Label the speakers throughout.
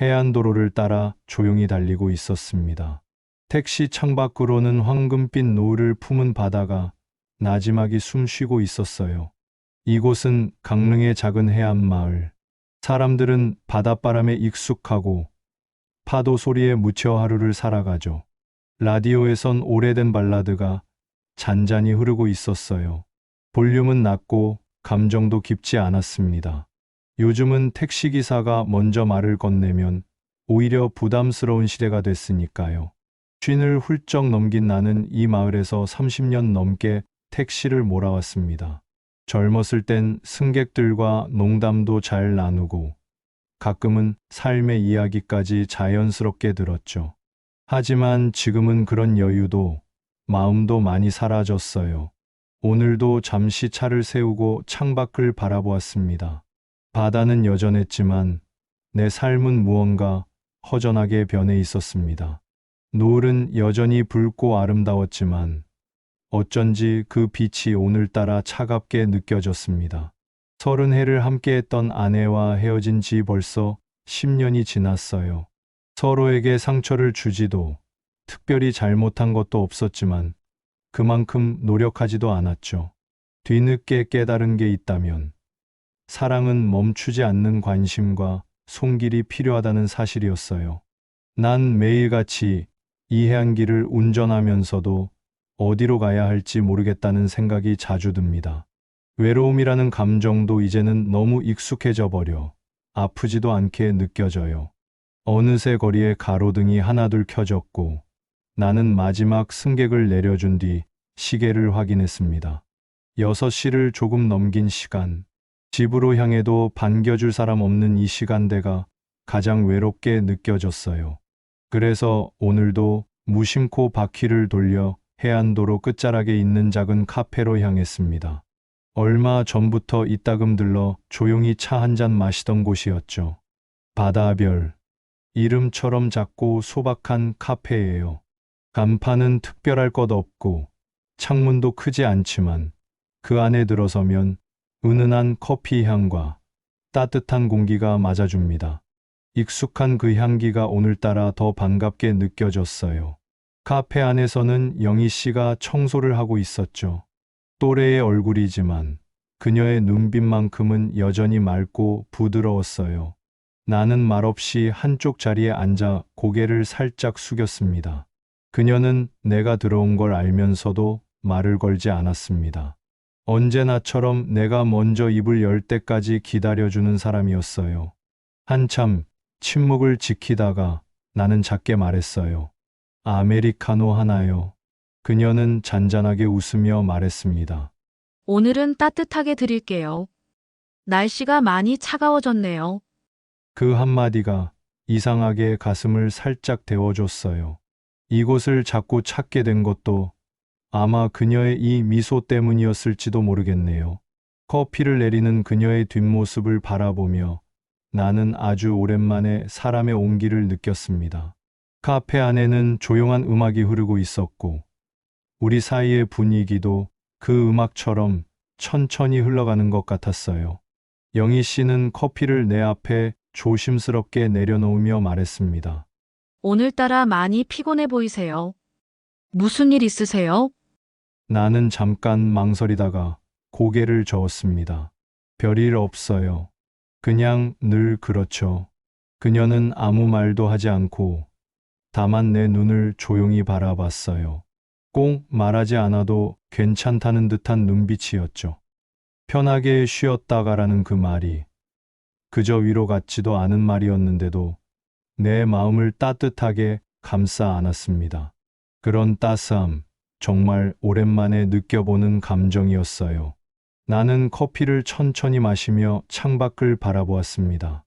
Speaker 1: 해안도로를 따라 조용히 달리고 있었습니다. 택시 창밖으로는 황금빛 노을을 품은 바다가 나지막이 숨쉬고 있었어요. 이곳은 강릉의 작은 해안 마을. 사람들은 바닷바람에 익숙하고 파도 소리에 묻혀 하루를 살아가죠. 라디오에선 오래된 발라드가 잔잔히 흐르고 있었어요. 볼륨은 낮고 감정도 깊지 않았습니다. 요즘은 택시기사가 먼저 말을 건네면 오히려 부담스러운 시대가 됐으니까요. 쉰을 훌쩍 넘긴 나는 이 마을에서 30년 넘게 택시를 몰아왔습니다. 젊었을 땐 승객들과 농담도 잘 나누고 가끔은 삶의 이야기까지 자연스럽게 들었죠. 하지만 지금은 그런 여유도 마음도 많이 사라졌어요. 오늘도 잠시 차를 세우고 창밖을 바라보았습니다. 바다는 여전했지만 내 삶은 무언가 허전하게 변해 있었습니다. 노을은 여전히 붉고 아름다웠지만 어쩐지 그 빛이 오늘따라 차갑게 느껴졌습니다. 30해를 함께했던 아내와 헤어진 지 벌써 10년이 지났어요. 서로에게 상처를 주지도 특별히 잘못한 것도 없었지만 그만큼 노력하지도 않았죠. 뒤늦게 깨달은 게 있다면 사랑은 멈추지 않는 관심과 손길이 필요하다는 사실이었어요. 난 매일같이 이 해안길을 운전하면서도 어디로 가야 할지 모르겠다는 생각이 자주 듭니다. 외로움이라는 감정도 이제는 너무 익숙해져 버려 아프지도 않게 느껴져요. 어느새 거리에 가로등이 하나둘 켜졌고 나는 마지막 승객을 내려준 뒤 시계를 확인했습니다. 6시를 조금 넘긴 시간. 집으로 향해도 반겨줄 사람 없는 이 시간대가 가장 외롭게 느껴졌어요. 그래서 오늘도 무심코 바퀴를 돌려 해안도로 끝자락에 있는 작은 카페로 향했습니다. 얼마 전부터 이따금 들러 조용히 차 한 잔 마시던 곳이었죠. 바다별. 이름처럼 작고 소박한 카페예요. 간판은 특별할 것 없고 창문도 크지 않지만 그 안에 들어서면 은은한 커피 향과 따뜻한 공기가 맞아줍니다. 익숙한 그 향기가 오늘따라 더 반갑게 느껴졌어요. 카페 안에서는 영희 씨가 청소를 하고 있었죠. 또래의 얼굴이지만 그녀의 눈빛만큼은 여전히 맑고 부드러웠어요. 나는 말없이 한쪽 자리에 앉아 고개를 살짝 숙였습니다. 그녀는 내가 들어온 걸 알면서도 말을 걸지 않았습니다. 언제나처럼 내가 먼저 입을 열 때까지 기다려주는 사람이었어요. 한참 침묵을 지키다가 나는 작게 말했어요. 아메리카노 하나요. 그녀는 잔잔하게 웃으며 말했습니다.
Speaker 2: 오늘은 따뜻하게 드릴게요. 날씨가 많이 차가워졌네요.
Speaker 1: 그 한마디가 이상하게 가슴을 살짝 데워줬어요. 이곳을 자꾸 찾게 된 것도 아마 그녀의 이 미소 때문이었을지도 모르겠네요. 커피를 내리는 그녀의 뒷모습을 바라보며 나는 아주 오랜만에 사람의 온기를 느꼈습니다. 카페 안에는 조용한 음악이 흐르고 있었고 우리 사이의 분위기도 그 음악처럼 천천히 흘러가는 것 같았어요. 영희 씨는 커피를 내 앞에 조심스럽게 내려놓으며 말했습니다.
Speaker 2: 오늘따라 많이 피곤해 보이세요. 무슨 일 있으세요?
Speaker 1: 나는 잠깐 망설이다가 고개를 저었습니다. 별일 없어요. 그냥 늘 그렇죠. 그녀는 아무 말도 하지 않고 다만 내 눈을 조용히 바라봤어요. 꼭 말하지 않아도 괜찮다는 듯한 눈빛이었죠. 편하게 쉬었다가라는 그 말이 그저 위로 같지도 않은 말이었는데도 내 마음을 따뜻하게 감싸 안았습니다. 그런 따스함, 정말 오랜만에 느껴보는 감정이었어요. 나는 커피를 천천히 마시며 창밖을 바라보았습니다.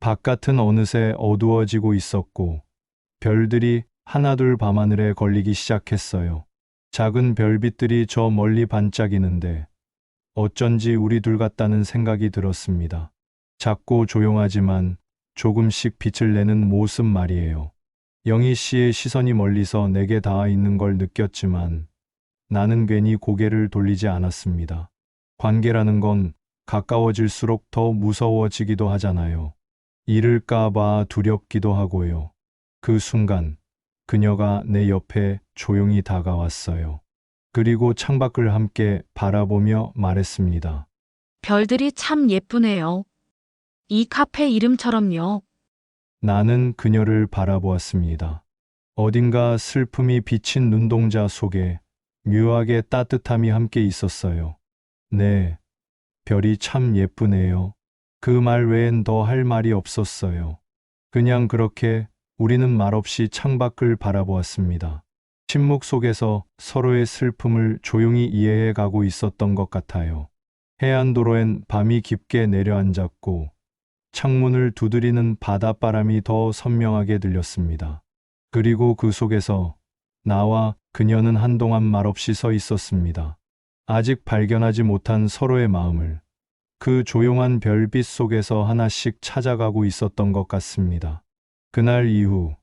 Speaker 1: 바깥은 어느새 어두워지고 있었고 별들이 하나둘 밤하늘에 걸리기 시작했어요. 작은 별빛들이 저 멀리 반짝이는데 어쩐지 우리 둘 같다는 생각이 들었습니다. 작고 조용하지만 조금씩 빛을 내는 모습 말이에요. 영희 씨의 시선이 멀리서 내게 닿아 있는 걸 느꼈지만 나는 괜히 고개를 돌리지 않았습니다. 관계라는 건 가까워질수록 더 무서워지기도 하잖아요. 잃을까봐 두렵기도 하고요. 그 순간 그녀가 내 옆에 조용히 다가왔어요. 그리고 창밖을 함께 바라보며 말했습니다.
Speaker 2: 별들이 참 예쁘네요. 이 카페 이름처럼요.
Speaker 1: 나는 그녀를 바라보았습니다. 어딘가 슬픔이 비친 눈동자 속에 묘하게 따뜻함이 함께 있었어요. 네, 별이 참 예쁘네요. 그 말 외엔 더 할 말이 없었어요. 그냥 그렇게 우리는 말없이 창밖을 바라보았습니다. 침묵 속에서 서로의 슬픔을 조용히 이해해 가고 있었던 것 같아요. 해안도로엔 밤이 깊게 내려앉았고 창문을 두드리는 바닷바람이 더 선명하게 들렸습니다. 그리고 그 속에서 나와 그녀는 한동안 말없이 서 있었습니다. 아직 발견하지 못한 서로의 마음을 그 조용한 별빛 속에서 하나씩 찾아가고 있었던 것 같습니다. 그날 이후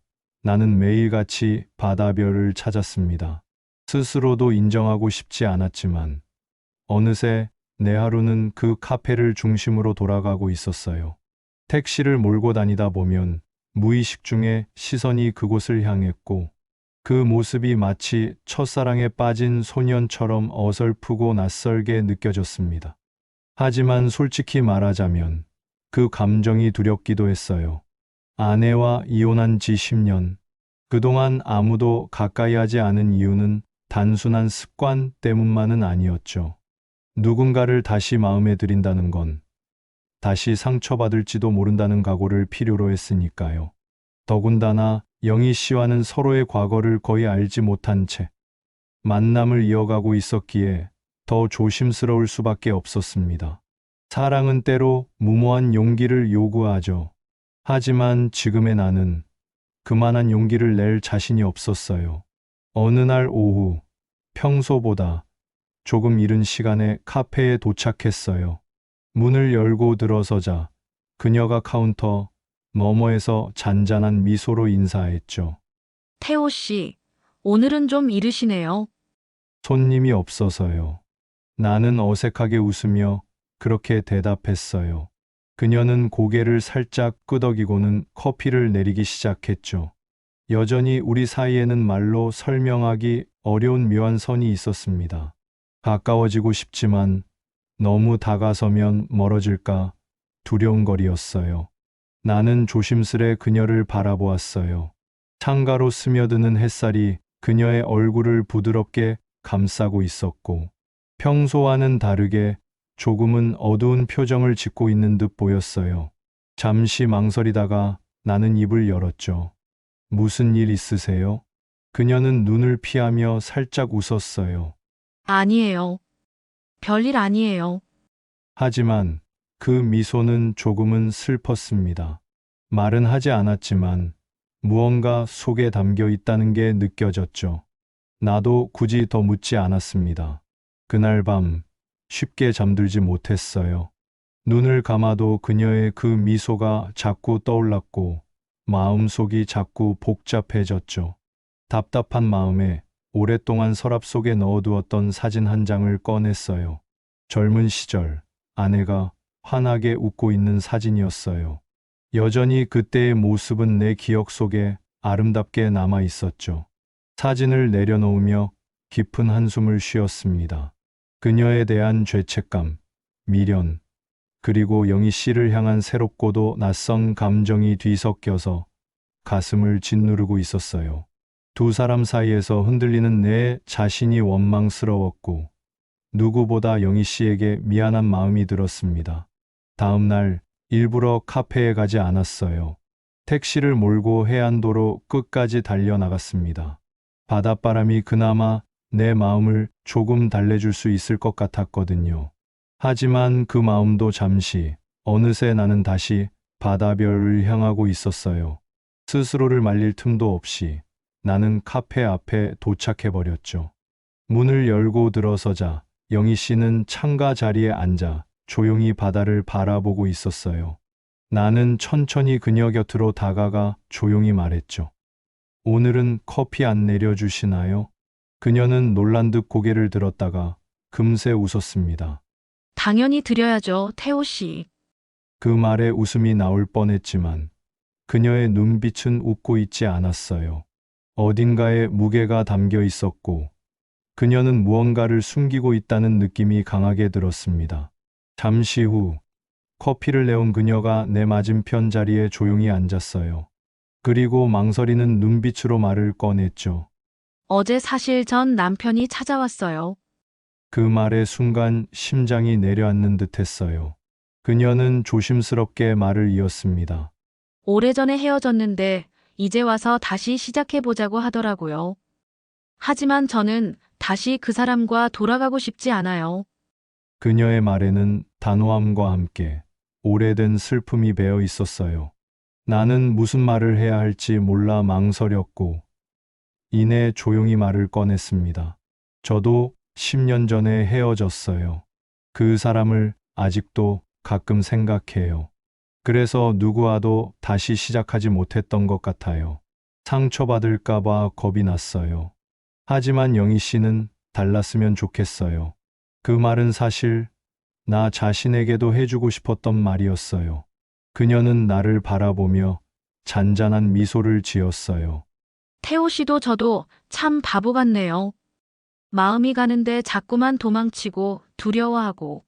Speaker 1: 나는 매일같이 바다별을 찾았습니다. 스스로도 인정하고 싶지 않았지만 어느새 내 하루는 그 카페를 중심으로 돌아가고 있었어요. 택시를 몰고 다니다 보면 무의식 중에 시선이 그곳을 향했고 그 모습이 마치 첫사랑에 빠진 소년처럼 어설프고 낯설게 느껴졌습니다. 하지만 솔직히 말하자면 그 감정이 두렵기도 했어요. 아내와 이혼한 지 10년, 그동안 아무도 가까이 하지 않은 이유는 단순한 습관 때문만은 아니었죠. 누군가를 다시 마음에 들인다는 건 다시 상처받을지도 모른다는 각오를 필요로 했으니까요. 더군다나 영희 씨와는 서로의 과거를 거의 알지 못한 채 만남을 이어가고 있었기에 더 조심스러울 수밖에 없었습니다. 사랑은 때로 무모한 용기를 요구하죠. 하지만 지금의 나는 그만한 용기를 낼 자신이 없었어요. 어느 날 오후, 평소보다 조금 이른 시간에 카페에 도착했어요. 문을 열고 들어서자 그녀가 카운터 너머에서 잔잔한 미소로 인사했죠.
Speaker 2: 태호 씨, 오늘은 좀 이르시네요.
Speaker 1: 손님이 없어서요. 나는 어색하게 웃으며 그렇게 대답했어요. 그녀는 고개를 살짝 끄덕이고는 커피를 내리기 시작했죠. 여전히 우리 사이에는 말로 설명하기 어려운 묘한 선이 있었습니다. 가까워지고 싶지만 너무 다가서면 멀어질까 두려운 거리였어요. 나는 조심스레 그녀를 바라보았어요. 창가로 스며드는 햇살이 그녀의 얼굴을 부드럽게 감싸고 있었고 평소와는 다르게 조금은 어두운 표정을 짓고 있는 듯 보였어요. 잠시 망설이다가 나는 입을 열었죠. 무슨 일 있으세요? 그녀는 눈을 피하며 살짝 웃었어요.
Speaker 2: 아니에요. 별일 아니에요.
Speaker 1: 하지만 그 미소는 조금은 슬펐습니다. 말은 하지 않았지만 무언가 속에 담겨 있다는 게 느껴졌죠. 나도 굳이 더 묻지 않았습니다. 그날 밤 쉽게 잠들지 못했어요. 눈을 감아도 그녀의 그 미소가 자꾸 떠올랐고 마음속이 자꾸 복잡해졌죠. 답답한 마음에 오랫동안 서랍 속에 넣어두었던 사진 한 장을 꺼냈어요. 젊은 시절 아내가 환하게 웃고 있는 사진이었어요. 여전히 그때의 모습은 내 기억 속에 아름답게 남아 있었죠. 사진을 내려놓으며 깊은 한숨을 쉬었습니다. 그녀에 대한 죄책감, 미련, 그리고 영희 씨를 향한 새롭고도 낯선 감정이 뒤섞여서 가슴을 짓누르고 있었어요. 두 사람 사이에서 흔들리는 내 자신이 원망스러웠고 누구보다 영희 씨에게 미안한 마음이 들었습니다. 다음 날 일부러 카페에 가지 않았어요. 택시를 몰고 해안도로 끝까지 달려나갔습니다. 바닷바람이 그나마 내 마음을 조금 달래줄 수 있을 것 같았거든요. 하지만 그 마음도 잠시, 어느새 나는 다시 바다별을 향하고 있었어요. 스스로를 말릴 틈도 없이 나는 카페 앞에 도착해버렸죠. 문을 열고 들어서자 영희 씨는 창가 자리에 앉아 조용히 바다를 바라보고 있었어요. 나는 천천히 그녀 곁으로 다가가 조용히 말했죠. 오늘은 커피 안 내려주시나요? 그녀는 놀란 듯 고개를 들었다가 금세 웃었습니다.
Speaker 2: 당연히 드려야죠, 태호 씨.
Speaker 1: 그 말에 웃음이 나올 뻔했지만 그녀의 눈빛은 웃고 있지 않았어요. 어딘가에 무게가 담겨 있었고 그녀는 무언가를 숨기고 있다는 느낌이 강하게 들었습니다. 잠시 후 커피를 내온 그녀가 내 맞은편 자리에 조용히 앉았어요. 그리고 망설이는 눈빛으로 말을 꺼냈죠.
Speaker 2: 어제 사실 전 남편이 찾아왔어요.
Speaker 1: 그 말의 순간 심장이 내려앉는 듯 했어요. 그녀는 조심스럽게 말을 이었습니다.
Speaker 2: 오래전에 헤어졌는데 이제 와서 다시 시작해보자고 하더라고요. 하지만 저는 다시 그 사람과 돌아가고 싶지 않아요.
Speaker 1: 그녀의 말에는 단호함과 함께 오래된 슬픔이 배어 있었어요. 나는 무슨 말을 해야 할지 몰라 망설였고, 이내 조용히 말을 꺼냈습니다. 저도 10년 전에 헤어졌어요. 그 사람을 아직도 가끔 생각해요. 그래서 누구와도 다시 시작하지 못했던 것 같아요. 상처받을까봐 겁이 났어요. 하지만 영희 씨는 달랐으면 좋겠어요. 그 말은 사실 나 자신에게도 해주고 싶었던 말이었어요. 그녀는 나를 바라보며 잔잔한 미소를 지었어요.
Speaker 2: 태호 씨도 저도 참 바보 같네요. 마음이 가는데 자꾸만 도망치고 두려워하고.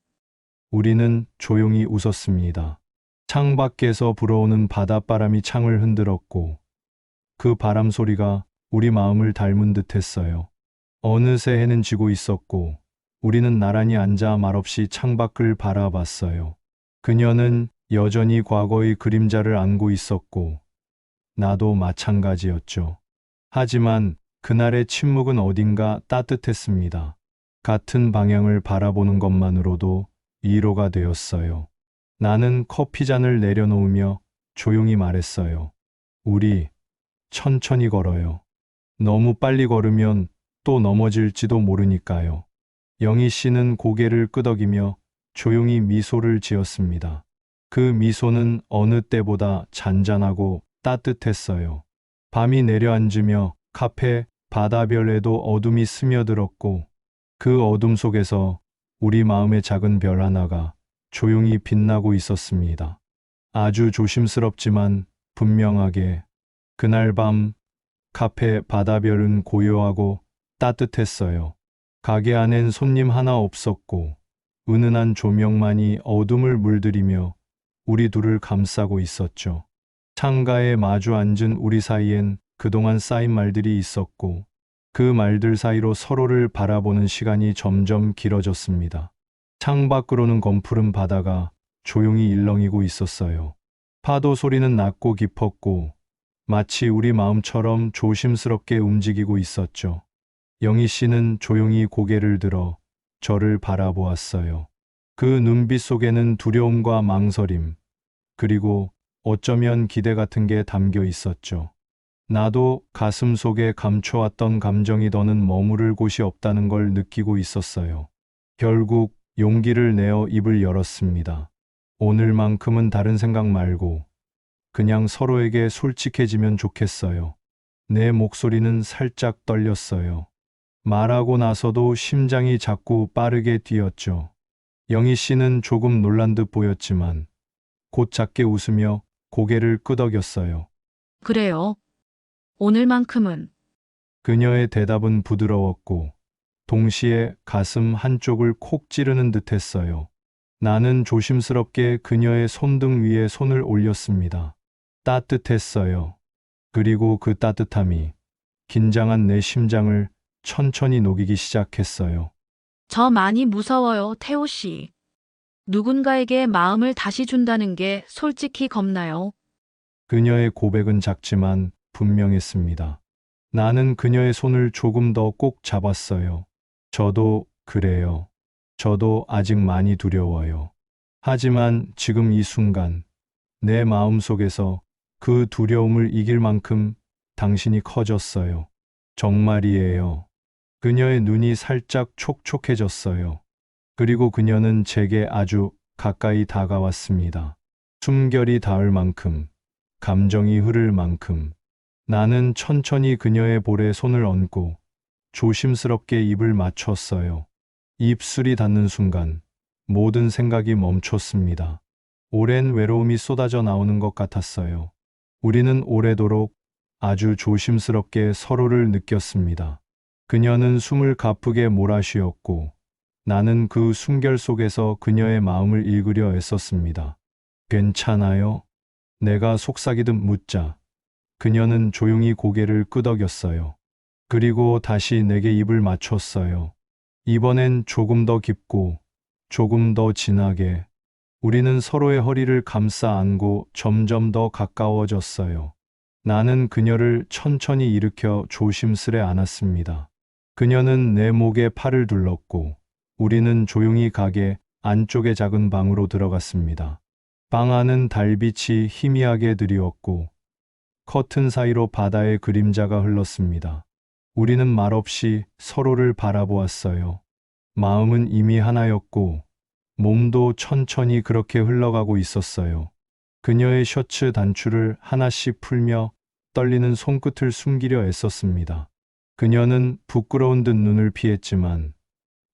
Speaker 1: 우리는 조용히 웃었습니다. 창밖에서 불어오는 바닷바람이 창을 흔들었고 그 바람 소리가 우리 마음을 닮은 듯 했어요. 어느새 해는 지고 있었고 우리는 나란히 앉아 말없이 창밖을 바라봤어요. 그녀는 여전히 과거의 그림자를 안고 있었고 나도 마찬가지였죠. 하지만 그날의 침묵은 어딘가 따뜻했습니다. 같은 방향을 바라보는 것만으로도 위로가 되었어요. 나는 커피잔을 내려놓으며 조용히 말했어요. 우리 천천히 걸어요. 너무 빨리 걸으면 또 넘어질지도 모르니까요. 영희 씨는 고개를 끄덕이며 조용히 미소를 지었습니다. 그 미소는 어느 때보다 잔잔하고 따뜻했어요. 밤이 내려앉으며 카페 바다별에도 어둠이 스며들었고 그 어둠 속에서 우리 마음의 작은 별 하나가 조용히 빛나고 있었습니다. 아주 조심스럽지만 분명하게 그날 밤 카페 바다별은 고요하고 따뜻했어요. 가게 안엔 손님 하나 없었고 은은한 조명만이 어둠을 물들이며 우리 둘을 감싸고 있었죠. 창가에 마주 앉은 우리 사이엔 그동안 쌓인 말들이 있었고 그 말들 사이로 서로를 바라보는 시간이 점점 길어졌습니다. 창밖으로는 검푸른 바다가 조용히 일렁이고 있었어요. 파도 소리는 낮고 깊었고 마치 우리 마음처럼 조심스럽게 움직이고 있었죠. 영희 씨는 조용히 고개를 들어 저를 바라보았어요. 그 눈빛 속에는 두려움과 망설임, 그리고 어쩌면 기대 같은 게 담겨 있었죠. 나도 가슴 속에 감춰왔던 감정이 더는 머무를 곳이 없다는 걸 느끼고 있었어요. 결국 용기를 내어 입을 열었습니다. 오늘만큼은 다른 생각 말고 그냥 서로에게 솔직해지면 좋겠어요. 내 목소리는 살짝 떨렸어요. 말하고 나서도 심장이 자꾸 빠르게 뛰었죠. 영희 씨는 조금 놀란 듯 보였지만 곧 작게 웃으며 고개를 끄덕였어요.
Speaker 2: 그래요. 오늘만큼은.
Speaker 1: 그녀의 대답은 부드러웠고 동시에 가슴 한쪽을 콕 찌르는 듯 했어요. 나는 조심스럽게 그녀의 손등 위에 손을 올렸습니다. 따뜻했어요. 그리고 그 따뜻함이 긴장한 내 심장을 천천히 녹이기 시작했어요.
Speaker 2: 저 많이 무서워요, 태호 씨. 누군가에게 마음을 다시 준다는 게 솔직히 겁나요.
Speaker 1: 그녀의 고백은 작지만 분명했습니다. 나는 그녀의 손을 조금 더 꼭 잡았어요. 저도 그래요. 저도 아직 많이 두려워요. 하지만 지금 이 순간 내 마음 속에서 그 두려움을 이길 만큼 당신이 커졌어요. 정말이에요. 그녀의 눈이 살짝 촉촉해졌어요. 그리고 그녀는 제게 아주 가까이 다가왔습니다. 숨결이 닿을 만큼, 감정이 흐를 만큼. 나는 천천히 그녀의 볼에 손을 얹고 조심스럽게 입을 맞췄어요. 입술이 닿는 순간 모든 생각이 멈췄습니다. 오랜 외로움이 쏟아져 나오는 것 같았어요. 우리는 오래도록 아주 조심스럽게 서로를 느꼈습니다. 그녀는 숨을 가쁘게 몰아쉬었고 나는 그 숨결 속에서 그녀의 마음을 읽으려 애썼습니다. 괜찮아요? 내가 속삭이듯 묻자 그녀는 조용히 고개를 끄덕였어요. 그리고 다시 내게 입을 맞췄어요. 이번엔 조금 더 깊고 조금 더 진하게 우리는 서로의 허리를 감싸 안고 점점 더 가까워졌어요. 나는 그녀를 천천히 일으켜 조심스레 안았습니다. 그녀는 내 목에 팔을 둘렀고 우리는 조용히 가게 안쪽의 작은 방으로 들어갔습니다. 방 안은 달빛이 희미하게 드리웠고 커튼 사이로 바다의 그림자가 흘렀습니다. 우리는 말없이 서로를 바라보았어요. 마음은 이미 하나였고 몸도 천천히 그렇게 흘러가고 있었어요. 그녀의 셔츠 단추를 하나씩 풀며 떨리는 손끝을 숨기려 애썼습니다. 그녀는 부끄러운 듯 눈을 피했지만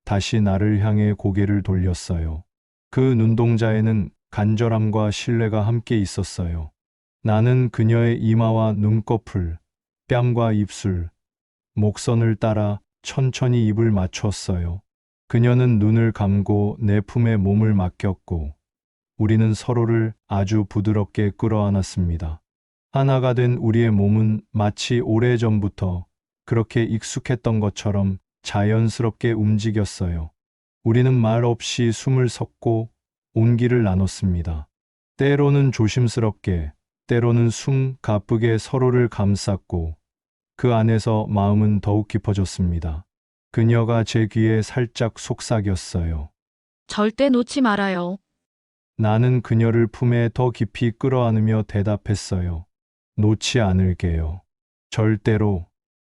Speaker 1: 다시 나를 향해 고개를 돌렸어요. 그 눈동자에는 간절함과 신뢰가 함께 있었어요. 나는 그녀의 이마와 눈꺼풀, 뺨과 입술, 목선을 따라 천천히 입을 맞췄어요. 그녀는 눈을 감고 내 품에 몸을 맡겼고 우리는 서로를 아주 부드럽게 끌어안았습니다. 하나가 된 우리의 몸은 마치 오래전부터 그렇게 익숙했던 것처럼 자연스럽게 움직였어요. 우리는 말 없이 숨을 섞고 온기를 나눴습니다. 때로는 조심스럽게, 때로는 숨 가쁘게 서로를 감쌌고 그 안에서 마음은 더욱 깊어졌습니다. 그녀가 제 귀에 살짝 속삭였어요.
Speaker 2: 절대 놓지 말아요.
Speaker 1: 나는 그녀를 품에 더 깊이 끌어안으며 대답했어요. 놓지 않을게요. 절대로.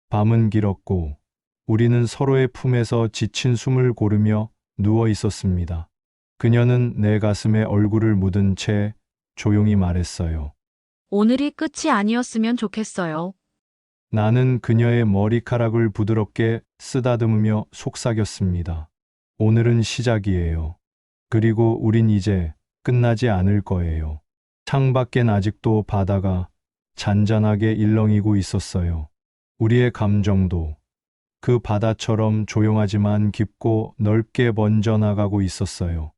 Speaker 1: 밤은 길었고 우리는 서로의 품에서 지친 숨을 고르며 누워 있었습니다. 그녀는 내 가슴에 얼굴을 묻은 채 조용히 말했어요.
Speaker 2: 오늘이 끝이 아니었으면 좋겠어요.
Speaker 1: 나는 그녀의 머리카락을 부드럽게 쓰다듬으며 속삭였습니다. 오늘은 시작이에요. 그리고 우린 이제 끝나지 않을 거예요. 창밖엔 아직도 바다가 잔잔하게 일렁이고 있었어요. 우리의 감정도 그 바다처럼 조용하지만 깊고 넓게 번져나가고 있었어요.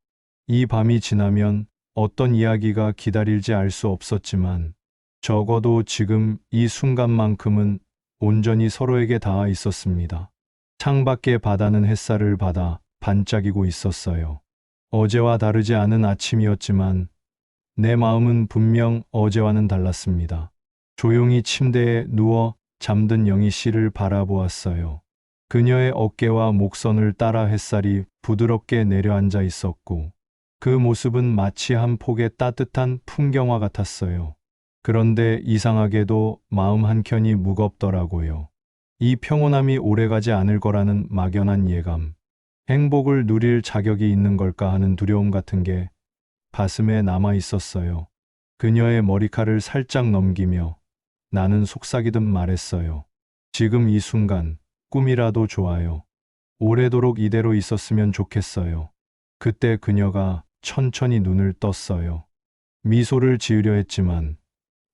Speaker 1: 이 밤이 지나면 어떤 이야기가 기다릴지 알 수 없었지만 적어도 지금 이 순간만큼은 온전히 서로에게 닿아 있었습니다. 창밖의 바다는 햇살을 받아 반짝이고 있었어요. 어제와 다르지 않은 아침이었지만 내 마음은 분명 어제와는 달랐습니다. 조용히 침대에 누워 잠든 영희 씨를 바라보았어요. 그녀의 어깨와 목선을 따라 햇살이 부드럽게 내려앉아 있었고 그 모습은 마치 한 폭의 따뜻한 풍경화 같았어요. 그런데 이상하게도 마음 한켠이 무겁더라고요. 이 평온함이 오래가지 않을 거라는 막연한 예감. 행복을 누릴 자격이 있는 걸까 하는 두려움 같은 게 가슴에 남아 있었어요. 그녀의 머리칼을 살짝 넘기며 나는 속삭이듯 말했어요. 지금 이 순간 꿈이라도 좋아요. 오래도록 이대로 있었으면 좋겠어요. 그때 그녀가 천천히 눈을 떴어요. 미소를 지으려 했지만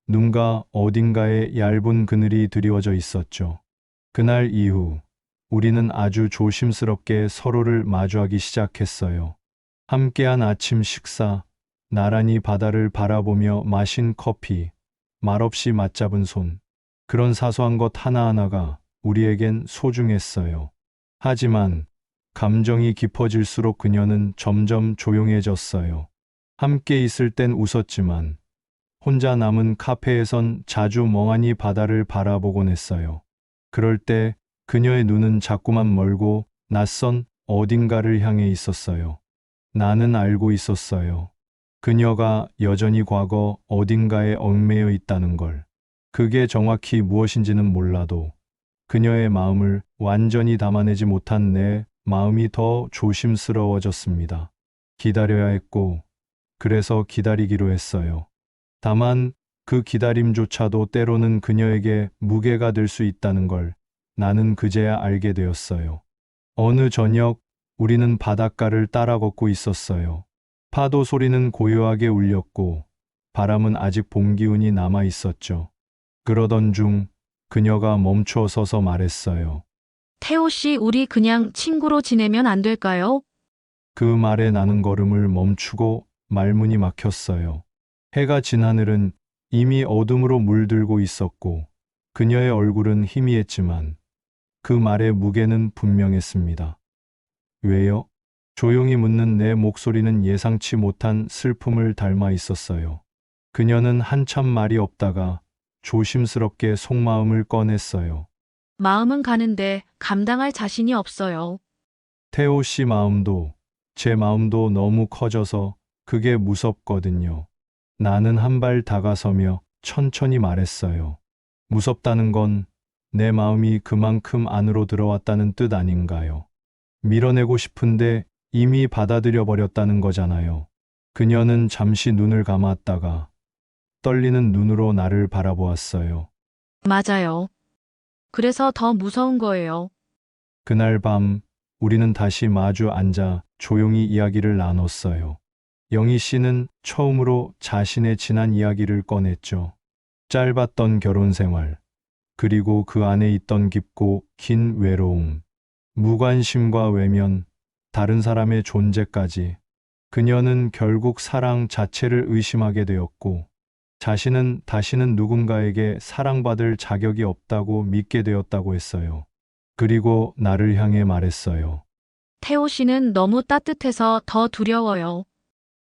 Speaker 1: 눈가 어딘가에 얇은 그늘이 드리워져 있었죠. 그날 이후 우리는 아주 조심스럽게 서로를 마주하기 시작했어요. 함께한 아침 식사, 나란히 바다를 바라보며 마신 커피, 말없이 맞잡은 손. 그런 사소한 것 하나하나가 우리에겐 소중했어요. 하지만 감정이 깊어질수록 그녀는 점점 조용해졌어요. 함께 있을 땐 웃었지만 혼자 남은 카페에선 자주 멍하니 바다를 바라보곤 했어요. 그럴 때 그녀의 눈은 자꾸만 멀고 낯선 어딘가를 향해 있었어요. 나는 알고 있었어요. 그녀가 여전히 과거 어딘가에 얽매여 있다는 걸. 그게 정확히 무엇인지는 몰라도 그녀의 마음을 완전히 담아내지 못한 내 마음이 더 조심스러워졌습니다. 기다려야 했고, 그래서 기다리기로 했어요. 다만 그 기다림조차도 때로는 그녀에게 무게가 될 수 있다는 걸 나는 그제야 알게 되었어요. 어느 저녁 우리는 바닷가를 따라 걷고 있었어요. 파도 소리는 고요하게 울렸고 바람은 아직 봄 기운이 남아 있었죠. 그러던 중 그녀가 멈춰 서서 말했어요.
Speaker 2: 태호 씨, 우리 그냥 친구로 지내면 안 될까요?
Speaker 1: 그 말에 나는 걸음을 멈추고 말문이 막혔어요. 해가 진 하늘은 이미 어둠으로 물들고 있었고 그녀의 얼굴은 희미했지만 그 말의 무게는 분명했습니다. 왜요? 조용히 묻는 내 목소리는 예상치 못한 슬픔을 닮아 있었어요. 그녀는 한참 말이 없다가 조심스럽게 속마음을 꺼냈어요.
Speaker 2: 마음은 가는데 감당할 자신이 없어요.
Speaker 1: 태호 씨 마음도 제 마음도 너무 커져서 그게 무섭거든요. 나는 한 발 다가서며 천천히 말했어요. 무섭다는 건 내 마음이 그만큼 안으로 들어왔다는 뜻 아닌가요? 밀어내고 싶은데 이미 받아들여 버렸다는 거잖아요. 그녀는 잠시 눈을 감았다가 떨리는 눈으로 나를 바라보았어요.
Speaker 2: 맞아요. 그래서 더 무서운 거예요.
Speaker 1: 그날 밤 우리는 다시 마주 앉아 조용히 이야기를 나눴어요. 영희 씨는 처음으로 자신의 지난 이야기를 꺼냈죠. 짧았던 결혼 생활, 그리고 그 안에 있던 깊고 긴 외로움, 무관심과 외면, 다른 사람의 존재까지. 그녀는 결국 사랑 자체를 의심하게 되었고, 자신은 다시는 누군가에게 사랑받을 자격이 없다고 믿게 되었다고 했어요. 그리고 나를 향해 말했어요.
Speaker 2: 태호 씨는 너무 따뜻해서 더 두려워요.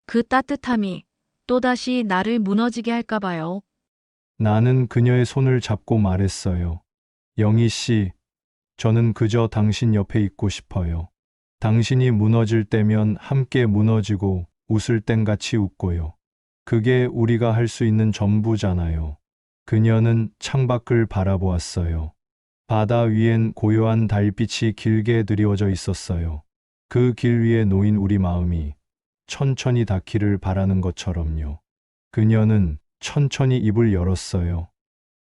Speaker 2: 그 따뜻함이 또다시 나를 무너지게 할까 봐요.
Speaker 1: 나는 그녀의 손을 잡고 말했어요. 영희 씨, 저는 그저 당신 옆에 있고 싶어요. 당신이 무너질 때면 함께 무너지고 웃을 땐 같이 웃고요. 그게 우리가 할 수 있는 전부잖아요. 그녀는 창밖을 바라보았어요. 바다 위엔 고요한 달빛이 길게 드리워져 있었어요. 그 길 위에 놓인 우리 마음이 천천히 닿기를 바라는 것처럼요. 그녀는 천천히 입을 열었어요.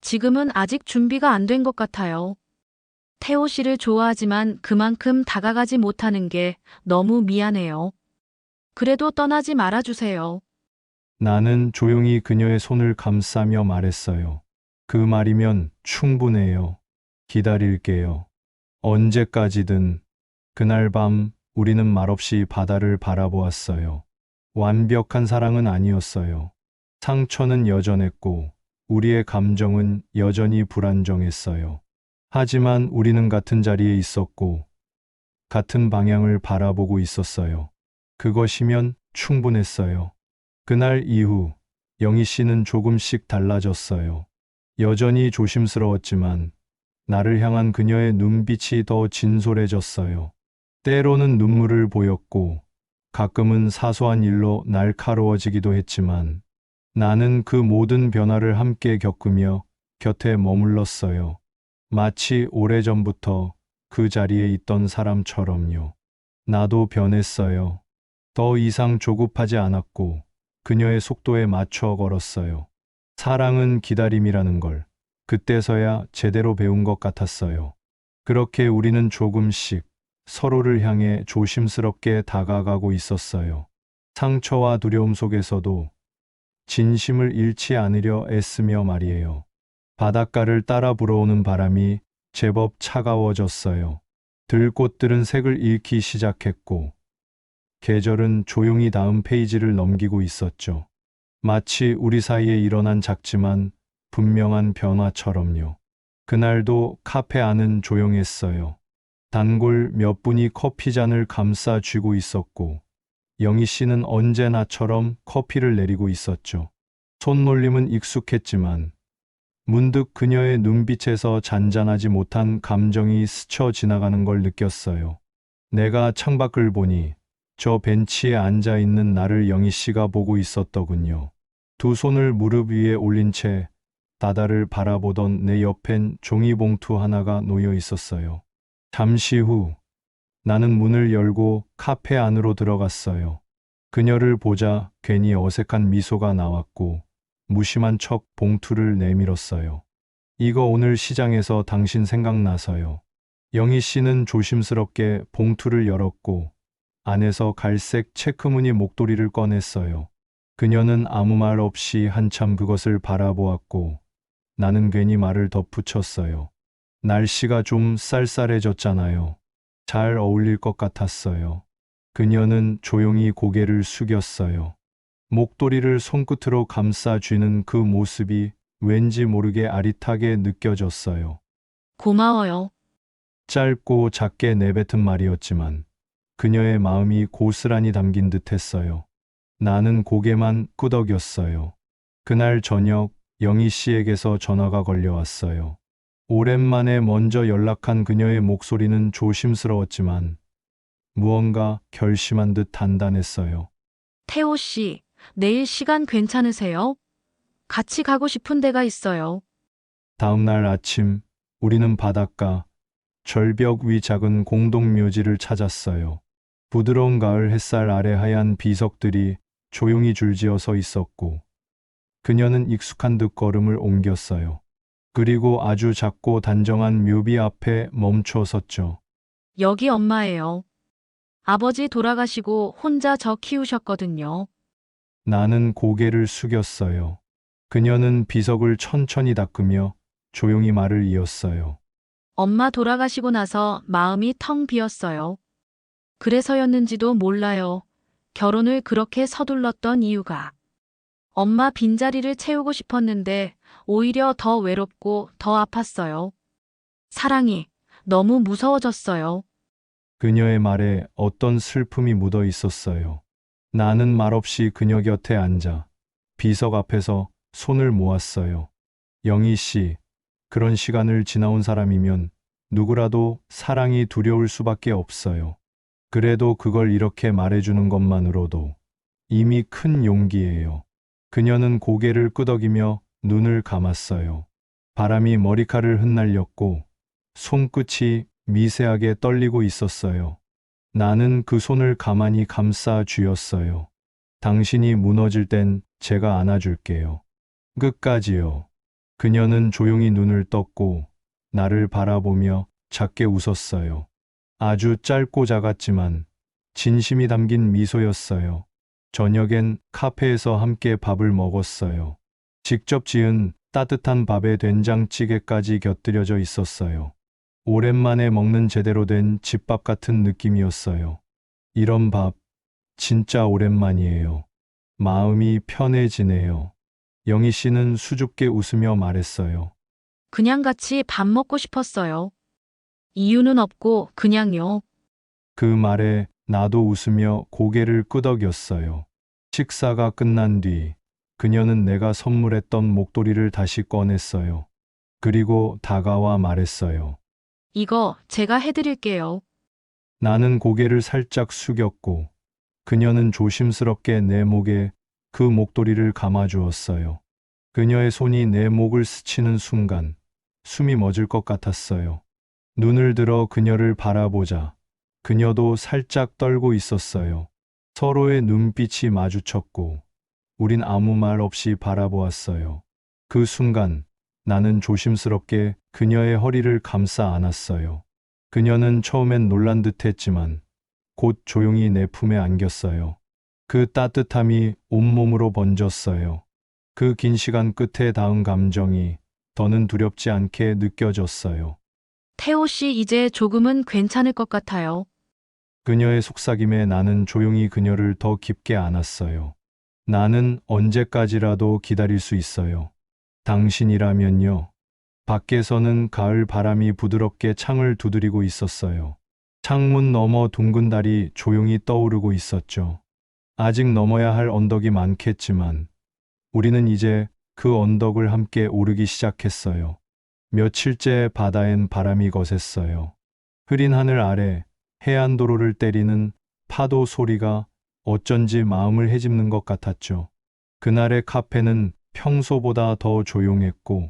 Speaker 2: 지금은 아직 준비가 안 된 것 같아요. 태호 씨를 좋아하지만 그만큼 다가가지 못하는 게 너무 미안해요. 그래도 떠나지 말아주세요.
Speaker 1: 나는 조용히 그녀의 손을 감싸며 말했어요. 그 말이면 충분해요. 기다릴게요. 언제까지든. 그날 밤 우리는 말없이 바다를 바라보았어요. 완벽한 사랑은 아니었어요. 상처는 여전했고 우리의 감정은 여전히 불안정했어요. 하지만 우리는 같은 자리에 있었고 같은 방향을 바라보고 있었어요. 그것이면 충분했어요. 그날 이후 영희 씨는 조금씩 달라졌어요. 여전히 조심스러웠지만 나를 향한 그녀의 눈빛이 더 진솔해졌어요. 때로는 눈물을 보였고 가끔은 사소한 일로 날카로워지기도 했지만 나는 그 모든 변화를 함께 겪으며 곁에 머물렀어요. 마치 오래전부터 그 자리에 있던 사람처럼요. 나도 변했어요. 더 이상 조급하지 않았고 그녀의 속도에 맞춰 걸었어요. 사랑은 기다림이라는 걸 그때서야 제대로 배운 것 같았어요. 그렇게 우리는 조금씩 서로를 향해 조심스럽게 다가가고 있었어요. 상처와 두려움 속에서도 진심을 잃지 않으려 애쓰며 말이에요. 바닷가를 따라 불어오는 바람이 제법 차가워졌어요. 들꽃들은 색을 잃기 시작했고 계절은 조용히 다음 페이지를 넘기고 있었죠. 마치 우리 사이에 일어난 작지만 분명한 변화처럼요. 그날도 카페 안은 조용했어요. 단골 몇 분이 커피잔을 감싸 쥐고 있었고 영희 씨는 언제나처럼 커피를 내리고 있었죠. 손놀림은 익숙했지만 문득 그녀의 눈빛에서 잔잔하지 못한 감정이 스쳐 지나가는 걸 느꼈어요. 내가 창밖을 보니 저 벤치에 앉아 있는 나를 영희 씨가 보고 있었더군요. 두 손을 무릎 위에 올린 채 바다를 바라보던 내 옆엔 종이봉투 하나가 놓여 있었어요. 잠시 후 나는 문을 열고 카페 안으로 들어갔어요. 그녀를 보자 괜히 어색한 미소가 나왔고 무심한 척 봉투를 내밀었어요. 이거 오늘 시장에서 당신 생각나서요. 영희 씨는 조심스럽게 봉투를 열었고 안에서 갈색 체크무늬 목도리를 꺼냈어요. 그녀는 아무 말 없이 한참 그것을 바라보았고 나는 괜히 말을 덧붙였어요. 날씨가 좀 쌀쌀해졌잖아요. 잘 어울릴 것 같았어요. 그녀는 조용히 고개를 숙였어요. 목도리를 손끝으로 감싸 쥐는 그 모습이 왠지 모르게 아릿하게 느껴졌어요.
Speaker 2: 고마워요.
Speaker 1: 짧고 작게 내뱉은 말이었지만 그녀의 마음이 고스란히 담긴 듯 했어요. 나는 고개만 끄덕였어요. 그날 저녁 영희 씨에게서 전화가 걸려왔어요. 오랜만에 먼저 연락한 그녀의 목소리는 조심스러웠지만 무언가 결심한 듯 단단했어요.
Speaker 2: 태호 씨, 내일 시간 괜찮으세요? 같이 가고 싶은 데가 있어요.
Speaker 1: 다음 날 아침 우리는 바닷가 절벽 위 작은 공동묘지를 찾았어요. 부드러운 가을 햇살 아래 하얀 비석들이 조용히 줄지어 서 있었고 그녀는 익숙한 듯 걸음을 옮겼어요. 그리고 아주 작고 단정한 묘비 앞에 멈춰 섰죠.
Speaker 2: 여기 엄마예요. 아버지 돌아가시고 혼자 저 키우셨거든요.
Speaker 1: 나는 고개를 숙였어요. 그녀는 비석을 천천히 닦으며 조용히 말을 이었어요.
Speaker 2: 엄마 돌아가시고 나서 마음이 텅 비었어요. 그래서였는지도 몰라요. 결혼을 그렇게 서둘렀던 이유가. 엄마 빈자리를 채우고 싶었는데 오히려 더 외롭고 더 아팠어요. 사랑이 너무 무서워졌어요.
Speaker 1: 그녀의 말에 어떤 슬픔이 묻어 있었어요. 나는 말없이 그녀 곁에 앉아 비석 앞에서 손을 모았어요. 영희 씨, 그런 시간을 지나온 사람이면 누구라도 사랑이 두려울 수밖에 없어요. 그래도 그걸 이렇게 말해주는 것만으로도 이미 큰 용기예요. 그녀는 고개를 끄덕이며 눈을 감았어요. 바람이 머리카락을 흩날렸고 손끝이 미세하게 떨리고 있었어요. 나는 그 손을 가만히 감싸 쥐었어요. 당신이 무너질 땐 제가 안아줄게요. 끝까지요. 그녀는 조용히 눈을 떴고 나를 바라보며 작게 웃었어요. 아주 짧고 작았지만 진심이 담긴 미소였어요. 저녁엔 카페에서 함께 밥을 먹었어요. 직접 지은 따뜻한 밥에 된장찌개까지 곁들여져 있었어요. 오랜만에 먹는 제대로 된 집밥 같은 느낌이었어요. 이런 밥 진짜 오랜만이에요. 마음이 편해지네요. 영희 씨는 수줍게 웃으며 말했어요.
Speaker 2: 그냥 같이 밥 먹고 싶었어요. 이유는 없고 그냥요.
Speaker 1: 그 말에 나도 웃으며 고개를 끄덕였어요. 식사가 끝난 뒤 그녀는 내가 선물했던 목도리를 다시 꺼냈어요. 그리고 다가와 말했어요.
Speaker 2: 이거 제가 해드릴게요.
Speaker 1: 나는 고개를 살짝 숙였고 그녀는 조심스럽게 내 목에 그 목도리를 감아주었어요. 그녀의 손이 내 목을 스치는 순간 숨이 멎을 것 같았어요. 눈을 들어 그녀를 바라보자 그녀도 살짝 떨고 있었어요. 서로의 눈빛이 마주쳤고 우린 아무 말 없이 바라보았어요. 그 순간 나는 조심스럽게 그녀의 허리를 감싸 안았어요. 그녀는 처음엔 놀란 듯 했지만 곧 조용히 내 품에 안겼어요. 그 따뜻함이 온몸으로 번졌어요. 그 긴 시간 끝에 닿은 감정이 더는 두렵지 않게 느껴졌어요.
Speaker 2: 태호 씨 이제 조금은 괜찮을 것 같아요.
Speaker 1: 그녀의 속삭임에 나는 조용히 그녀를 더 깊게 안았어요. 나는 언제까지라도 기다릴 수 있어요. 당신이라면요. 밖에서는 가을 바람이 부드럽게 창을 두드리고 있었어요. 창문 너머 둥근 달이 조용히 떠오르고 있었죠. 아직 넘어야 할 언덕이 많겠지만 우리는 이제 그 언덕을 함께 오르기 시작했어요. 며칠째 바다엔 바람이 거셌어요. 흐린 하늘 아래 해안도로를 때리는 파도 소리가 어쩐지 마음을 헤집는 것 같았죠. 그날의 카페는 평소보다 더 조용했고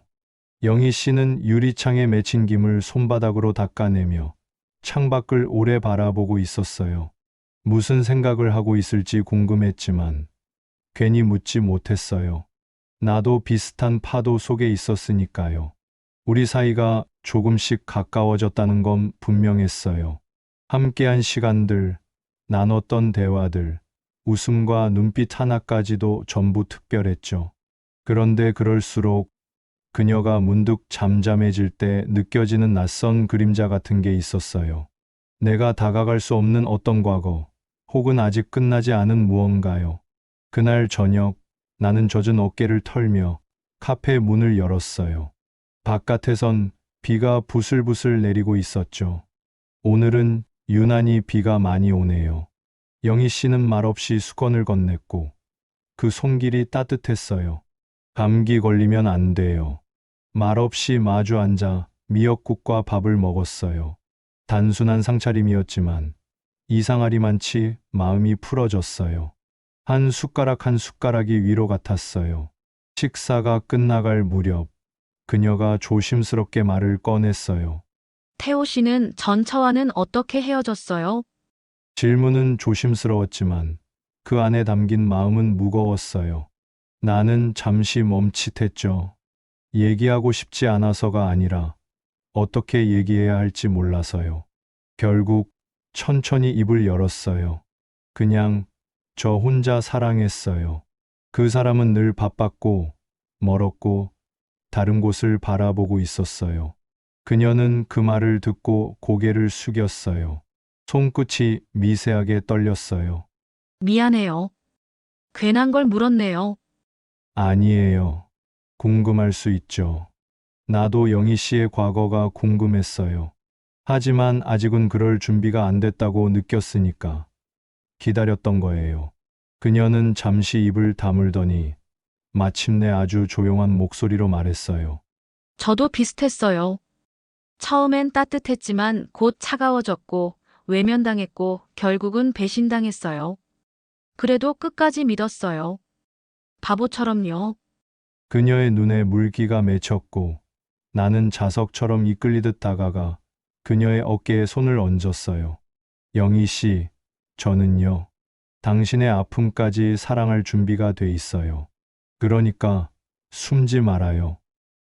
Speaker 1: 영희 씨는 유리창에 맺힌 김을 손바닥으로 닦아내며 창밖을 오래 바라보고 있었어요. 무슨 생각을 하고 있을지 궁금했지만 괜히 묻지 못했어요. 나도 비슷한 파도 속에 있었으니까요. 우리 사이가 조금씩 가까워졌다는 건 분명했어요. 함께한 시간들, 나눴던 대화들, 웃음과 눈빛 하나까지도 전부 특별했죠. 그런데 그럴수록 그녀가 문득 잠잠해질 때 느껴지는 낯선 그림자 같은 게 있었어요. 내가 다가갈 수 없는 어떤 과거, 혹은 아직 끝나지 않은 무언가요. 그날 저녁, 나는 젖은 어깨를 털며 카페 문을 열었어요. 바깥에선 비가 부슬부슬 내리고 있었죠. 오늘은 유난히 비가 많이 오네요. 영희 씨는 말없이 수건을 건넸고 그 손길이 따뜻했어요. 감기 걸리면 안 돼요. 말없이 마주 앉아 미역국과 밥을 먹었어요. 단순한 상차림이었지만 이상하리만치 마음이 풀어졌어요. 한 숟가락 한 숟가락이 위로 같았어요. 식사가 끝나갈 무렵 그녀가 조심스럽게 말을 꺼냈어요.
Speaker 2: 태호 씨는 전처와는 어떻게 헤어졌어요?
Speaker 1: 질문은 조심스러웠지만 그 안에 담긴 마음은 무거웠어요. 나는 잠시 멈칫했죠. 얘기하고 싶지 않아서가 아니라 어떻게 얘기해야 할지 몰라서요. 결국 천천히 입을 열었어요. 그냥 저 혼자 사랑했어요. 그 사람은 늘 바빴고 멀었고 다른 곳을 바라보고 있었어요. 그녀는 그 말을 듣고 고개를 숙였어요. 손끝이 미세하게 떨렸어요.
Speaker 2: 미안해요. 괜한 걸 물었네요.
Speaker 1: 아니에요. 궁금할 수 있죠. 나도 영희 씨의 과거가 궁금했어요. 하지만 아직은 그럴 준비가 안 됐다고 느꼈으니까 기다렸던 거예요. 그녀는 잠시 입을 다물더니 마침내 아주 조용한 목소리로 말했어요.
Speaker 2: 저도 비슷했어요. 처음엔 따뜻했지만 곧 차가워졌고 외면당했고 결국은 배신당했어요. 그래도 끝까지 믿었어요. 바보처럼요.
Speaker 1: 그녀의 눈에 물기가 맺혔고 나는 자석처럼 이끌리듯 다가가 그녀의 어깨에 손을 얹었어요. 영희 씨, 저는요, 당신의 아픔까지 사랑할 준비가 돼 있어요. 그러니까 숨지 말아요.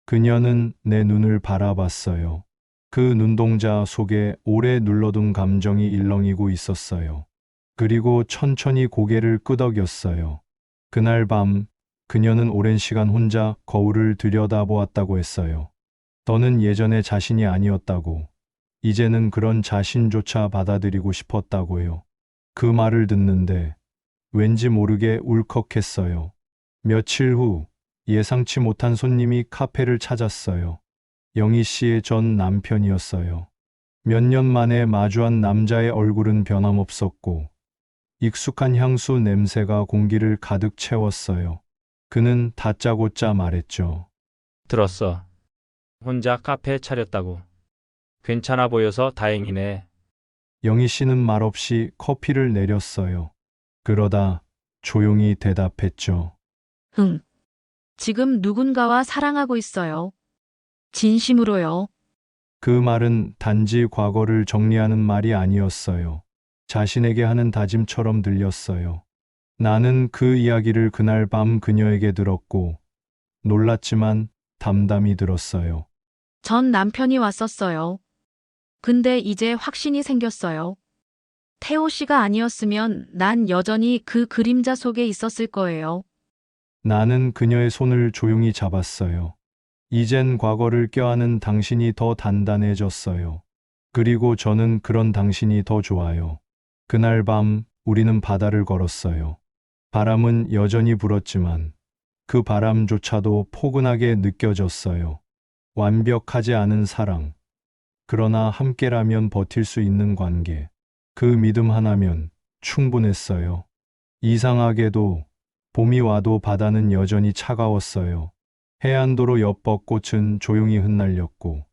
Speaker 1: 그녀는 내 눈을 바라봤어요. 그 눈동자 속에 오래 눌러둔 감정이 일렁이고 있었어요. 그리고 천천히 고개를 끄덕였어요. 그날 밤 그녀는 오랜 시간 혼자 거울을 들여다보았다고 했어요. 너는 예전의 자신이 아니었다고, 이제는 그런 자신조차 받아들이고 싶었다고요. 그 말을 듣는데 왠지 모르게 울컥했어요. 며칠 후 예상치 못한 손님이 카페를 찾았어요. 영희 씨의 전 남편이었어요. 몇 년 만에 마주한 남자의 얼굴은 변함없었고 익숙한 향수 냄새가 공기를 가득 채웠어요. 그는 다짜고짜 말했죠.
Speaker 3: 들었어. 혼자 카페 차렸다고. 괜찮아 보여서 다행이네.
Speaker 1: 영희 씨는 말없이 커피를 내렸어요. 그러다 조용히 대답했죠.
Speaker 2: 응. 지금 누군가와 사랑하고 있어요. 진심으로요.
Speaker 1: 그 말은 단지 과거를 정리하는 말이 아니었어요. 자신에게 하는 다짐처럼 들렸어요. 나는 그 이야기를 그날 밤 그녀에게 들었고 놀랐지만 담담히 들었어요.
Speaker 2: 전 남편이 왔었어요. 근데 이제 확신이 생겼어요. 태호 씨가 아니었으면 난 여전히 그 그림자 속에 있었을 거예요.
Speaker 1: 나는 그녀의 손을 조용히 잡았어요. 이젠 과거를 껴안은 당신이 더 단단해졌어요. 그리고 저는 그런 당신이 더 좋아요. 그날 밤 우리는 바다를 걸었어요. 바람은 여전히 불었지만 그 바람조차도 포근하게 느껴졌어요. 완벽하지 않은 사랑. 그러나 함께라면 버틸 수 있는 관계. 그 믿음 하나면 충분했어요. 이상하게도 봄이 와도 바다는 여전히 차가웠어요. 해안도로 옆 벚꽃은 조용히 흩날렸고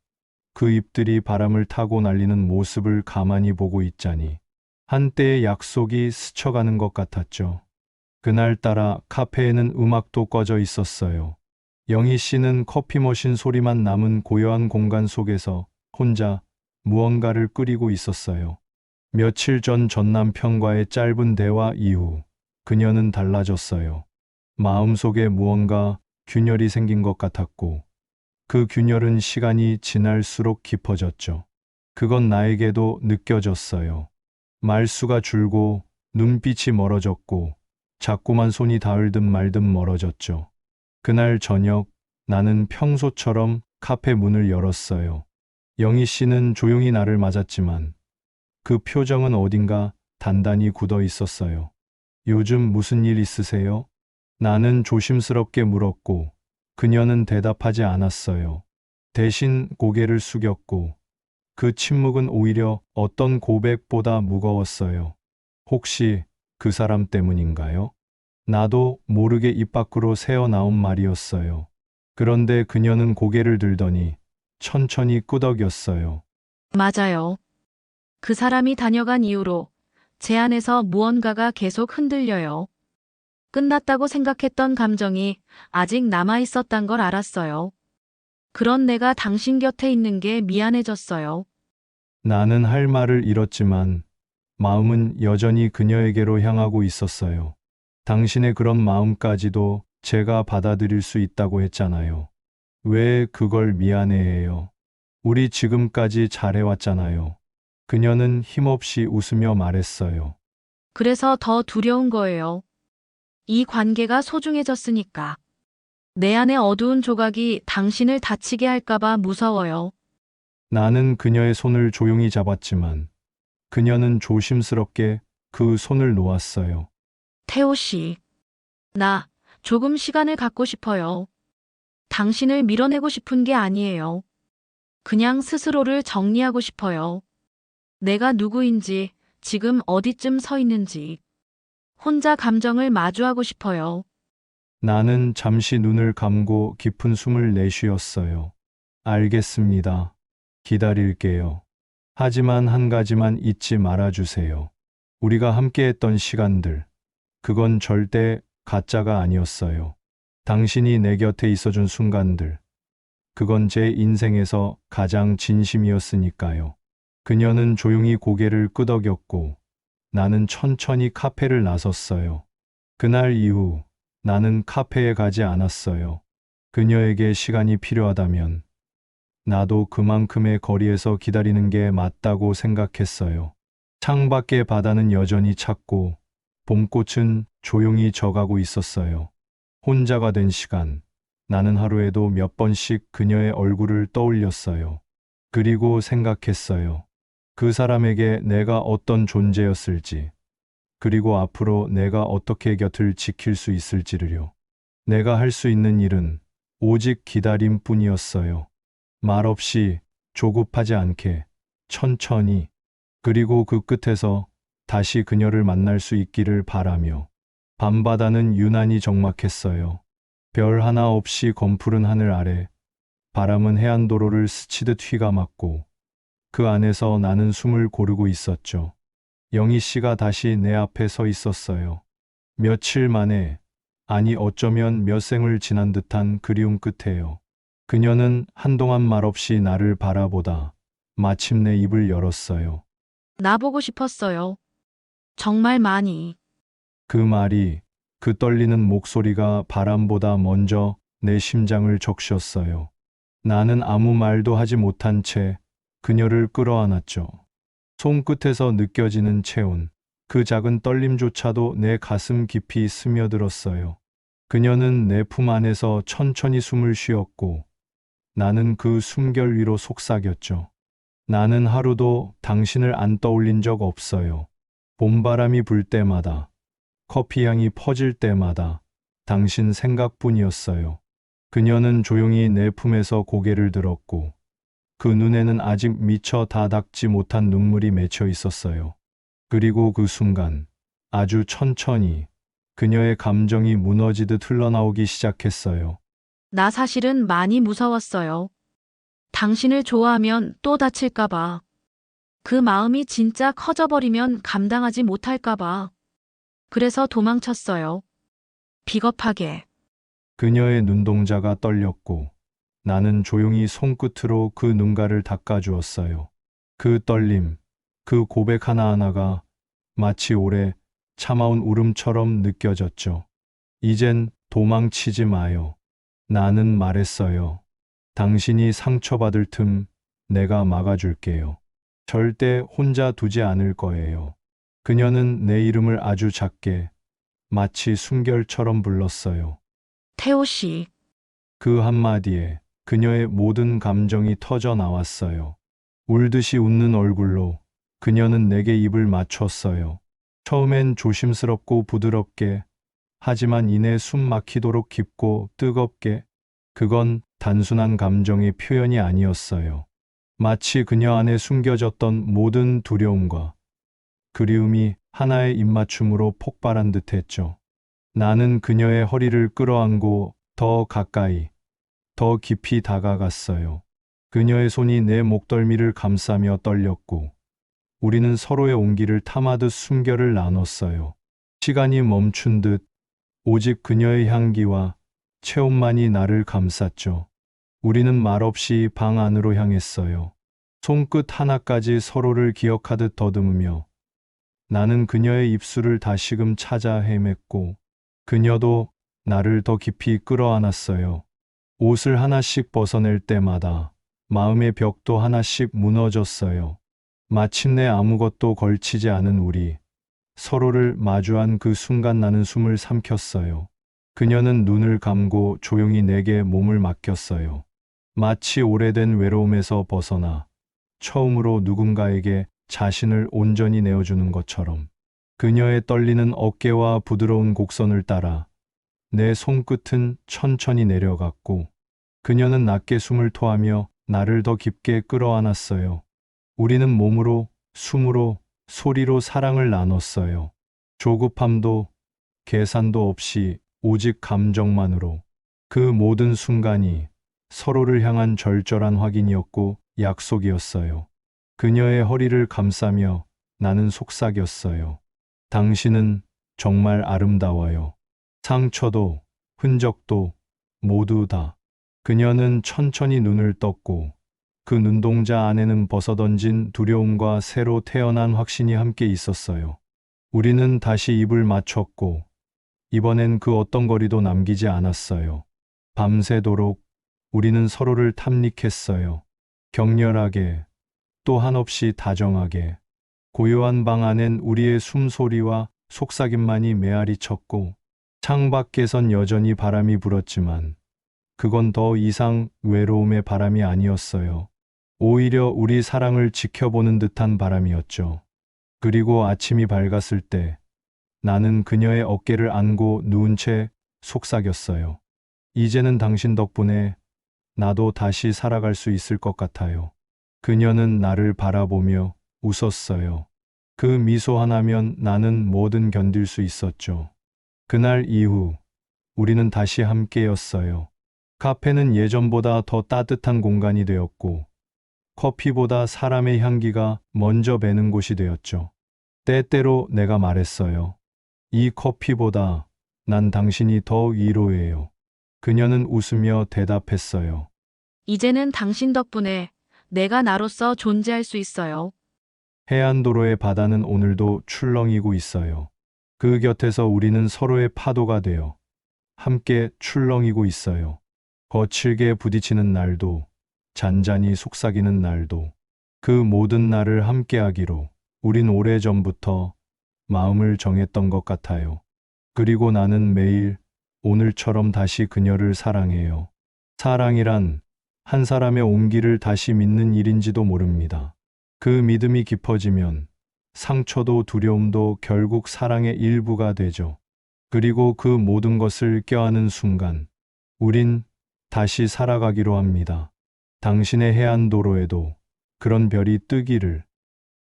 Speaker 1: 그 잎들이 바람을 타고 날리는 모습을 가만히 보고 있자니 한때의 약속이 스쳐가는 것 같았죠. 그날따라 카페에는 음악도 꺼져 있었어요. 영희 씨는 커피 머신 소리만 남은 고요한 공간 속에서 혼자 무언가를 끓이고 있었어요. 며칠 전 남편과의 짧은 대화 이후 그녀는 달라졌어요. 마음속에 무언가 균열이 생긴 것 같았고 그 균열은 시간이 지날수록 깊어졌죠. 그건 나에게도 느껴졌어요. 말수가 줄고 눈빛이 멀어졌고 자꾸만 손이 닿을 듯 말 듯 멀어졌죠. 그날 저녁 나는 평소처럼 카페 문을 열었어요. 영희 씨는 조용히 나를 맞았지만 그 표정은 어딘가 단단히 굳어 있었어요. 요즘 무슨 일 있으세요? 나는 조심스럽게 물었고 그녀는 대답하지 않았어요. 대신 고개를 숙였고 그 침묵은 오히려 어떤 고백보다 무거웠어요. 혹시 그 사람 때문인가요? 나도 모르게 입 밖으로 새어나온 말이었어요. 그런데 그녀는 고개를 들더니 천천히 끄덕였어요.
Speaker 2: 맞아요. 그 사람이 다녀간 이후로 제 안에서 무언가가 계속 흔들려요. 끝났다고 생각했던 감정이 아직 남아 있었단 걸 알았어요. 그런 내가 당신 곁에 있는 게 미안해졌어요.
Speaker 1: 나는 할 말을 잃었지만 마음은 여전히 그녀에게로 향하고 있었어요. 당신의 그런 마음까지도 제가 받아들일 수 있다고 했잖아요. 왜 그걸 미안해해요? 우리 지금까지 잘해왔잖아요. 그녀는 힘없이 웃으며 말했어요.
Speaker 2: 그래서 더 두려운 거예요. 이 관계가 소중해졌으니까. 내 안의 어두운 조각이 당신을 다치게 할까봐 무서워요.
Speaker 1: 나는 그녀의 손을 조용히 잡았지만 그녀는 조심스럽게 그 손을 놓았어요.
Speaker 2: 태호 씨, 나 조금 시간을 갖고 싶어요. 당신을 밀어내고 싶은 게 아니에요. 그냥 스스로를 정리하고 싶어요. 내가 누구인지, 지금 어디쯤 서 있는지. 혼자 감정을 마주하고 싶어요.
Speaker 1: 나는 잠시 눈을 감고 깊은 숨을 내쉬었어요. 알겠습니다. 기다릴게요. 하지만 한 가지만 잊지 말아주세요. 우리가 함께했던 시간들, 그건 절대 가짜가 아니었어요. 당신이 내 곁에 있어준 순간들, 그건 제 인생에서 가장 진심이었으니까요. 그녀는 조용히 고개를 끄덕였고 나는 천천히 카페를 나섰어요. 그날 이후 나는 카페에 가지 않았어요. 그녀에게 시간이 필요하다면 나도 그만큼의 거리에서 기다리는 게 맞다고 생각했어요. 창밖의 바다는 여전히 찼고 봄꽃은 조용히 져가고 있었어요. 혼자가 된 시간, 나는 하루에도 몇 번씩 그녀의 얼굴을 떠올렸어요. 그리고 생각했어요. 그 사람에게 내가 어떤 존재였을지, 그리고 앞으로 내가 어떻게 곁을 지킬 수 있을지를요. 내가 할 수 있는 일은 오직 기다림 뿐이었어요. 말없이, 조급하지 않게, 천천히, 그리고 그 끝에서 다시 그녀를 만날 수 있기를 바라며. 밤바다는 유난히 적막했어요. 별 하나 없이 검푸른 하늘 아래 바람은 해안도로를 스치듯 휘감았고 그 안에서 나는 숨을 고르고 있었죠. 영희 씨가 다시 내 앞에 서 있었어요. 며칠 만에, 아니 어쩌면 몇 생을 지난 듯한 그리움 끝에요. 그녀는 한동안 말없이 나를 바라보다 마침내 입을 열었어요.
Speaker 2: 나보고 싶었어요. 정말 많이.
Speaker 1: 그 말이, 그 떨리는 목소리가 바람보다 먼저 내 심장을 적셨어요. 나는 아무 말도 하지 못한 채 그녀를 끌어안았죠. 손끝에서 느껴지는 체온, 그 작은 떨림조차도 내 가슴 깊이 스며들었어요. 그녀는 내 품 안에서 천천히 숨을 쉬었고 나는 그 숨결 위로 속삭였죠. 나는 하루도 당신을 안 떠올린 적 없어요. 봄바람이 불 때마다, 커피 향이 퍼질 때마다 당신 생각뿐이었어요. 그녀는 조용히 내 품에서 고개를 들었고 그 눈에는 아직 미처 다 닦지 못한 눈물이 맺혀 있었어요. 그리고 그 순간 아주 천천히 그녀의 감정이 무너지듯 흘러나오기 시작했어요.
Speaker 2: 나 사실은 많이 무서웠어요. 당신을 좋아하면 또 다칠까봐. 그 마음이 진짜 커져버리면 감당하지 못할까봐. 그래서 도망쳤어요. 비겁하게.
Speaker 1: 그녀의 눈동자가 떨렸고 나는 조용히 손끝으로 그 눈가를 닦아주었어요. 그 떨림, 그 고백 하나하나가 마치 오래 참아온 울음처럼 느껴졌죠. 이젠 도망치지 마요. 나는 말했어요. 당신이 상처받을 틈 내가 막아줄게요. 절대 혼자 두지 않을 거예요. 그녀는 내 이름을 아주 작게, 마치 순결처럼 불렀어요.
Speaker 2: 태호 씨,
Speaker 1: 그 한마디에 그녀의 모든 감정이 터져 나왔어요. 울듯이 웃는 얼굴로 그녀는 내게 입을 맞췄어요. 처음엔 조심스럽고 부드럽게, 하지만 이내 숨 막히도록 깊고 뜨겁게. 그건 단순한 감정의 표현이 아니었어요. 마치 그녀 안에 숨겨졌던 모든 두려움과 그리움이 하나의 입맞춤으로 폭발한 듯 했죠. 나는 그녀의 허리를 끌어안고 더 가까이, 더 깊이 다가갔어요. 그녀의 손이 내 목덜미를 감싸며 떨렸고, 우리는 서로의 온기를 탐하듯 숨결을 나눴어요. 시간이 멈춘 듯 오직 그녀의 향기와 체온만이 나를 감쌌죠. 우리는 말없이 방 안으로 향했어요. 손끝 하나까지 서로를 기억하듯 더듬으며 나는 그녀의 입술을 다시금 찾아 헤맸고 그녀도 나를 더 깊이 끌어안았어요. 옷을 하나씩 벗어낼 때마다 마음의 벽도 하나씩 무너졌어요. 마침내 아무것도 걸치지 않은 우리, 서로를 마주한 그 순간 나는 숨을 삼켰어요. 그녀는 눈을 감고 조용히 내게 몸을 맡겼어요. 마치 오래된 외로움에서 벗어나 처음으로 누군가에게 자신을 온전히 내어주는 것처럼 그녀의 떨리는 어깨와 부드러운 곡선을 따라 내 손끝은 천천히 내려갔고 그녀는 낮게 숨을 토하며 나를 더 깊게 끌어안았어요. 우리는 몸으로, 숨으로, 소리로 사랑을 나눴어요. 조급함도 계산도 없이 오직 감정만으로. 그 모든 순간이 서로를 향한 절절한 확인이었고 약속이었어요. 그녀의 허리를 감싸며 나는 속삭였어요. 당신은 정말 아름다워요. 상처도 흔적도 모두 다. 그녀는 천천히 눈을 떴고 그 눈동자 안에는 벗어던진 두려움과 새로 태어난 확신이 함께 있었어요. 우리는 다시 입을 맞췄고 이번엔 그 어떤 거리도 남기지 않았어요. 밤새도록 우리는 서로를 탐닉했어요. 격렬하게, 또 한없이 다정하게. 고요한 방 안엔 우리의 숨소리와 속삭임만이 메아리 쳤고 창밖에선 여전히 바람이 불었지만 그건 더 이상 외로움의 바람이 아니었어요. 오히려 우리 사랑을 지켜보는 듯한 바람이었죠. 그리고 아침이 밝았을 때 나는 그녀의 어깨를 안고 누운 채 속삭였어요. 이제는 당신 덕분에 나도 다시 살아갈 수 있을 것 같아요. 그녀는 나를 바라보며 웃었어요. 그 미소 하나면 나는 뭐든 견딜 수 있었죠. 그날 이후 우리는 다시 함께였어요. 카페는 예전보다 더 따뜻한 공간이 되었고 커피보다 사람의 향기가 먼저 배는 곳이 되었죠. 때때로 내가 말했어요. 이 커피보다 난 당신이 더 위로해요. 그녀는 웃으며 대답했어요.
Speaker 2: 이제는 당신 덕분에 내가 나로서 존재할 수 있어요.
Speaker 1: 해안도로의 바다는 오늘도 출렁이고 있어요. 그 곁에서 우리는 서로의 파도가 되어 함께 출렁이고 있어요. 거칠게 부딪히는 날도, 잔잔히 속삭이는 날도, 그 모든 날을 함께하기로 우린 오래전부터 마음을 정했던 것 같아요. 그리고 나는 매일 오늘처럼 다시 그녀를 사랑해요. 사랑이란 한 사람의 온기를 다시 믿는 일인지도 모릅니다. 그 믿음이 깊어지면 상처도 두려움도 결국 사랑의 일부가 되죠. 그리고 그 모든 것을 껴안은 순간 우린 다시 살아가기로 합니다. 당신의 해안도로에도 그런 별이 뜨기를.